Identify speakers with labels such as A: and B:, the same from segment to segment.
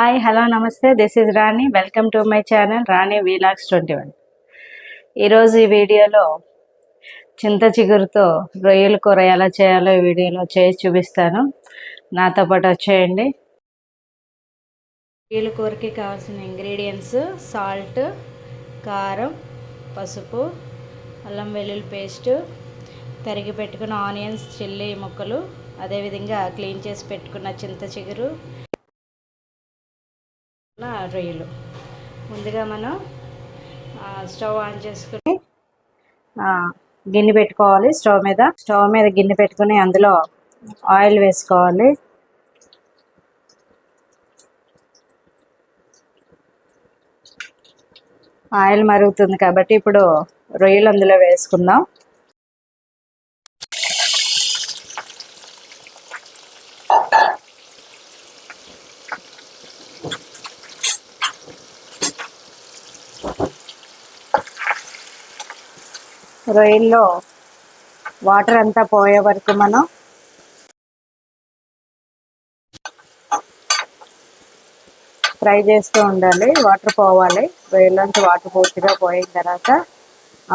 A: Hi hello నమస్తే, this is Rani. Welcome to my channel Rani vlogs 21. ఈరోజు ఈ వీడియోలో చింత చిగురుతో రొయ్యల కూర ఎలా చేయాలో ఈ వీడియోలో చేసి చూపిస్తాను. నాతో పాటు వచ్చేయండి. రొయ్యల కూరకి కావాల్సిన ఇంగ్రీడియంట్స్: సాల్ట్, కారం, పసుపు, అల్లం వెల్లుల్లి పేస్టు, తరిగి పెట్టుకున్న ఆనియన్స్, చిల్లీ ముక్కలు, అదేవిధంగా క్లీన్ చేసి పెట్టుకున్న చింత చిగురు, రొయ్యలు. ముందుగా మనం స్టవ్ ఆన్ చేసుకుని గిన్నె పెట్టుకోవాలి. స్టవ్ మీద గిన్నె పెట్టుకుని అందులో ఆయిల్ వేసుకోవాలి. ఆయిల్ మరుగుతుంది కాబట్టి ఇప్పుడు రొయ్యలు అందులో వేసుకుందాం. రొయ్యల్లో వాటర్ అంతా పోయే వరకు మనం ఫ్రై చేస్తూ ఉండాలి. వాటర్ పోవాలి. రొయ్యలోంచి వాటర్ పూర్తిగా పోయిన తర్వాత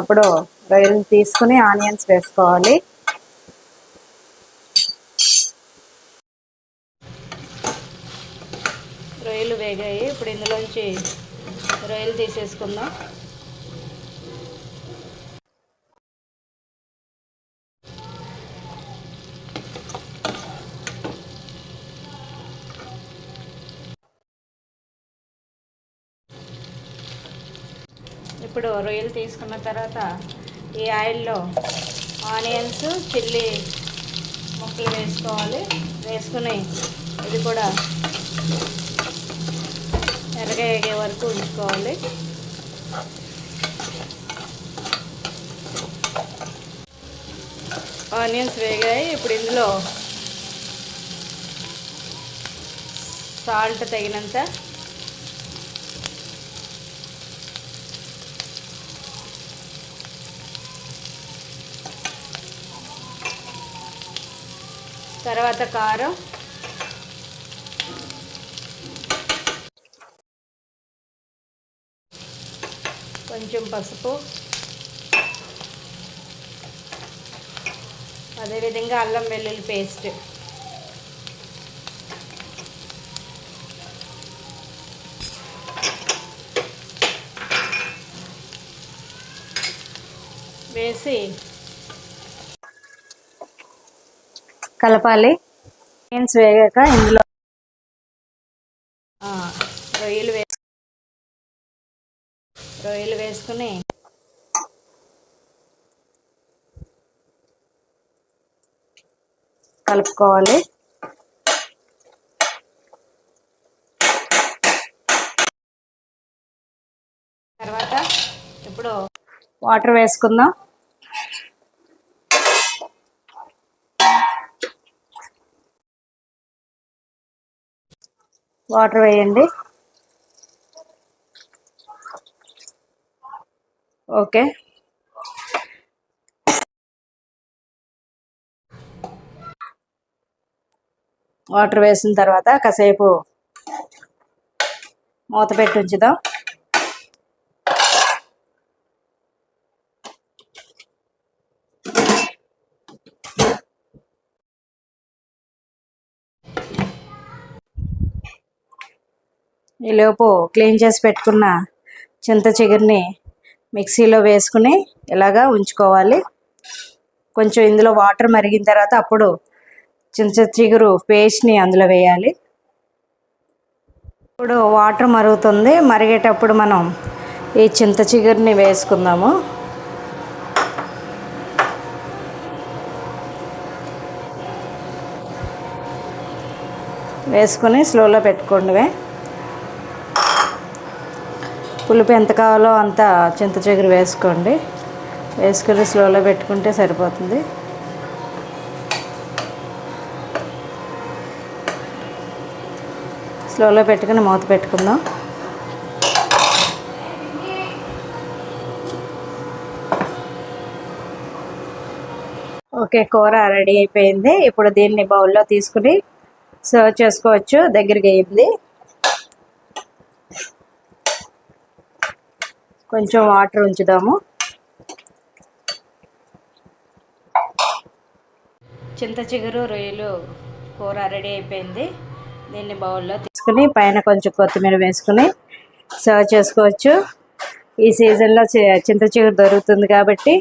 A: అప్పుడు రొయ్యలు తీసుకుని ఆనియన్స్ వేసుకోవాలి. రొయ్యలు వేగాయి. ఇప్పుడు ఇందులోంచి రొయ్యలు తీసేసుకుందాం. ఇప్పుడు రొయ్యలు తీసుకున్న తర్వాత ఈ ఆయిల్లో ఆనియన్స్, చిల్లీ ముక్కలు వేసుకోవాలి. వేసుకుని ఇది కూడా ఎర్రగా వేగే వరకు ఉంచుకోవాలి. ఆనియన్స్ వేగాయి. ఇప్పుడు ఇందులో సాల్ట్ తగినంత, తర్వాత కారం, కొంచెం పసుపు, అదేవిధంగా అల్లం వెల్లుల్లి పేస్ట్, వేసి కలపాలి. ఆనియన్స్ వేగాక ఇందులో రొయ్యలు వేసుకుని కలుపుకోవాలి. తర్వాత ఇప్పుడు వాటర్ వేసుకుందాం. వాటర్ వేయండి. ఓకే, వాటర్ వేసిన తర్వాత కాసేపు మూత పెట్టి ఉంచుదాం. ఈలోపు క్లీన్ చేసి పెట్టుకున్న చింత చిగురిని మిక్సీలో వేసుకుని ఇలాగా ఉంచుకోవాలి. కొంచెం ఇందులో వాటర్ మరిగిన తర్వాత అప్పుడు చింత చిగురు పేస్ట్ని అందులో వేయాలి. ఇప్పుడు వాటర్ మరుగుతుంది. మరిగేటప్పుడు మనం ఈ చింత చిగురిని వేసుకుందాము. వేసుకుని స్లోలో పెట్టుకోండి. పులుపు ఎంత కావాలో అంత చింత చిగురు వేసుకోండి. వేసుకుని స్లోలో పెట్టుకుంటే సరిపోతుంది. స్లోలో పెట్టుకుని మూత పెట్టుకుందాం. ఓకే, కూర రెడీ అయిపోయింది. ఇప్పుడు దీన్ని బౌల్లో తీసుకుని సర్వ్ చేసుకోవచ్చు. దగ్గరికి అయింది. కొంచెం వాటర్ ఉంచుదాము. చింత చిగురు రొయ్యలు కూర రెడీ అయిపోయింది. దీన్ని బౌల్లో తీసుకుని పైన కొంచెం కొత్తిమీర వేసుకుని సర్వ్ చేసుకోవచ్చు. ఈ సీజన్లో చింత చిగురు దొరుకుతుంది కాబట్టి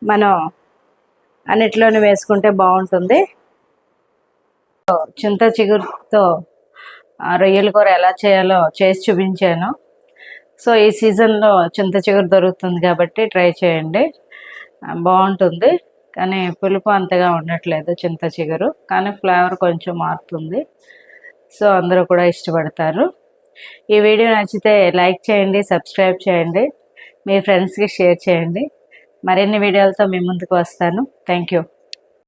A: మనం అన్నిట్లోనే వేసుకుంటే బాగుంటుంది. చింత చిగురుతో రొయ్యల కూర ఎలా చేయాలో చేసి చూపించాను. సో ఈ సీజన్లో చింత చిగురు దొరుకుతుంది కాబట్టి ట్రై చేయండి, బాగుంటుంది. కానీ పులుపు అంతగా ఉండట్లేదు చింత చిగురు, కానీ ఫ్లేవర్ కొంచెం మారుతుంది. సో అందరూ కూడా ఇష్టపడతారు. ఈ వీడియో నచ్చితే లైక్ చేయండి, సబ్స్క్రైబ్ చేయండి, మీ ఫ్రెండ్స్కి షేర్ చేయండి. మరిన్ని వీడియోలతో మీ ముందుకు వస్తాను. Thank you.